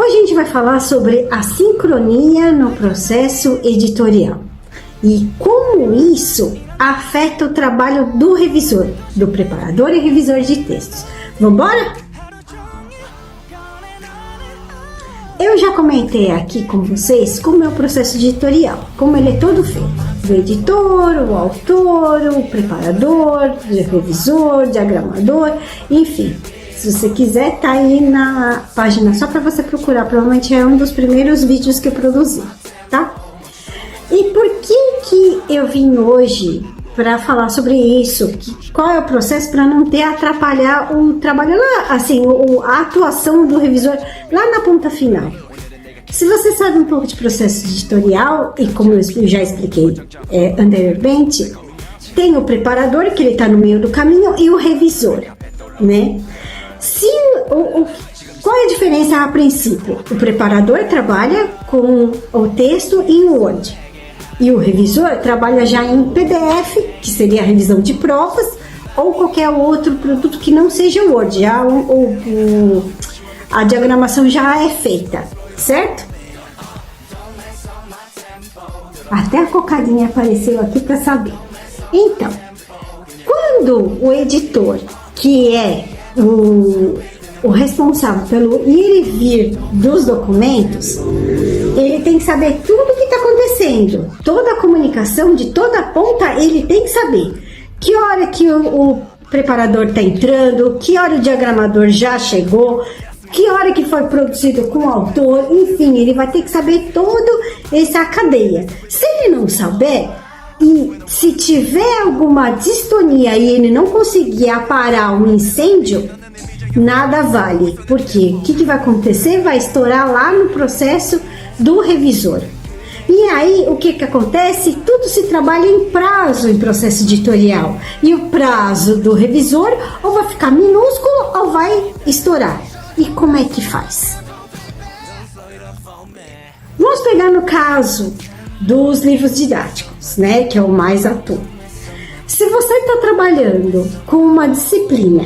Hoje a gente vai falar sobre a sincronia no processo editorial e como isso afeta o trabalho do revisor, do preparador e revisor de textos. Vamos embora? Eu já comentei aqui com vocês como é o processo editorial, como ele é todo feito. O editor, o autor, o preparador, o revisor, o diagramador, enfim. Se você quiser, tá aí na página só para você procurar. Provavelmente é um dos primeiros vídeos que eu produzi, tá? E por que eu vim hoje para falar sobre isso? Qual é o processo para não ter atrapalhar o trabalho lá, assim, a atuação do revisor lá na ponta final? Se você sabe um pouco de processo editorial, e como eu já expliquei anteriormente, tem o preparador, que ele está no meio do caminho, e o revisor, né? Qual é a diferença a princípio? O preparador trabalha com o texto em Word e o revisor trabalha já em PDF, que seria a revisão de provas, ou qualquer outro produto que não seja Word, já a diagramação já é feita, certo? Até a cocadinha apareceu aqui para saber. Então, quando o editor, que é o responsável pelo ir e vir dos documentos, ele tem que saber tudo o que está acontecendo, toda a comunicação de toda a ponta, ele tem que saber que hora que o preparador está entrando, que hora o diagramador já chegou, que hora que foi produzido com o autor, enfim, ele vai ter que saber toda essa cadeia. Se ele não souber, e se tiver alguma distonia e ele não conseguir aparar um incêndio, nada vale. Porque o que vai acontecer? Vai estourar lá no processo do revisor. E aí, o que acontece? Tudo se trabalha em prazo em processo editorial. E o prazo do revisor ou vai ficar minúsculo ou vai estourar. E como é que faz? Vamos pegar no caso dos livros didáticos, né, que é o mais atual. Se você está trabalhando com uma disciplina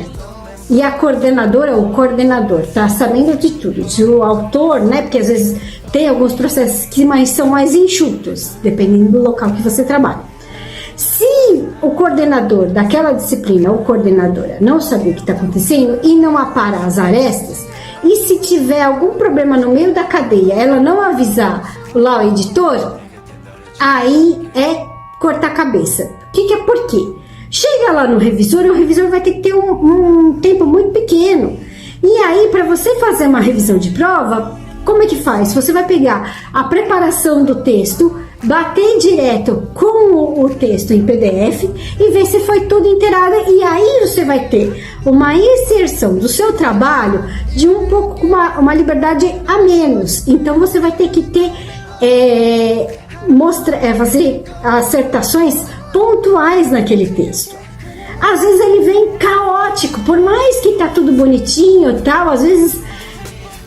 e a coordenadora ou o coordenador está sabendo de tudo, se o autor, né, porque às vezes tem alguns processos que são mais enxutos, dependendo do local que você trabalha. Se o coordenador daquela disciplina ou coordenadora não saber o que está acontecendo e não aparar as arestas, e se tiver algum problema no meio da cadeia, ela não avisar lá o editor, aí é cortar a cabeça. Por quê? Chega lá no revisor, o revisor vai ter que ter um tempo muito pequeno. E aí, para você fazer uma revisão de prova, como é que faz? Você vai pegar a preparação do texto, bater direto com o texto em PDF e ver se foi tudo inteirado. E aí você vai ter uma inserção do seu trabalho de um pouco uma liberdade a menos. Então você vai ter que ter fazer acertações pontuais naquele texto. Às vezes ele vem caótico, por mais que tá tudo bonitinho e tal, às vezes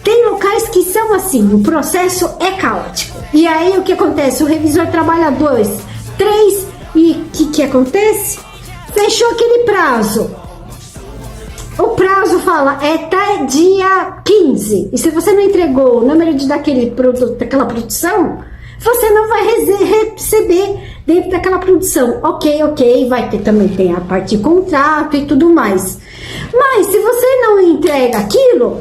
tem locais que são assim, o processo é caótico. E aí o que acontece? O revisor trabalha 2, 3 e o que acontece? Fechou aquele prazo. O prazo fala, até dia 15. E se você não entregou o número daquele produto, daquela produção, você não vai receber dentro daquela produção. Ok, vai ter também, tem a parte de contrato e tudo mais. Mas se você não entrega aquilo,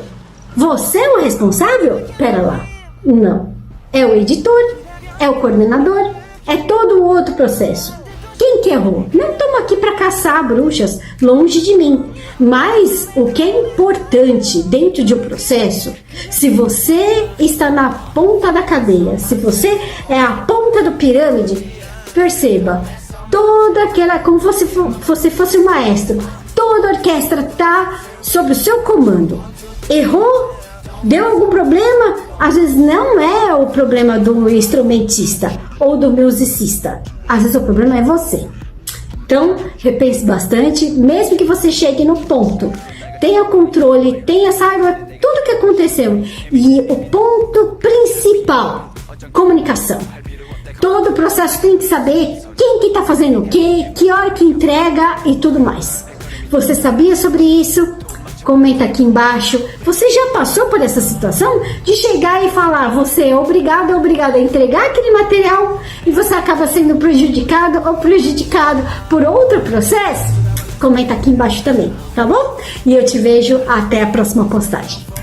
você é o responsável? Pera lá, não. É o editor, é o coordenador, é todo o outro processo. Quem que errou? Não estamos aqui para caçar bruxas, longe de mim. Mas o que é importante dentro de um processo, se você está na ponta da cadeia, se você é a ponta do pirâmide, perceba, toda aquela, como se você fosse um maestro, toda a orquestra está sob o seu comando. Errou? Deu algum problema? Às vezes não é o problema do instrumentista ou do musicista. Às vezes o problema é você. Então, repense bastante, mesmo que você chegue no ponto. Tenha controle, saiba tudo o que aconteceu. E o ponto principal, comunicação. Todo o processo tem que saber quem que está fazendo o quê, que hora que entrega e tudo mais. Você sabia sobre isso? Comenta aqui embaixo. Você já passou por essa situação de chegar e falar, você é obrigado a entregar aquele material e você acaba sendo prejudicado ou prejudicado por outro processo? Comenta aqui embaixo também, tá bom? E eu te vejo até a próxima postagem.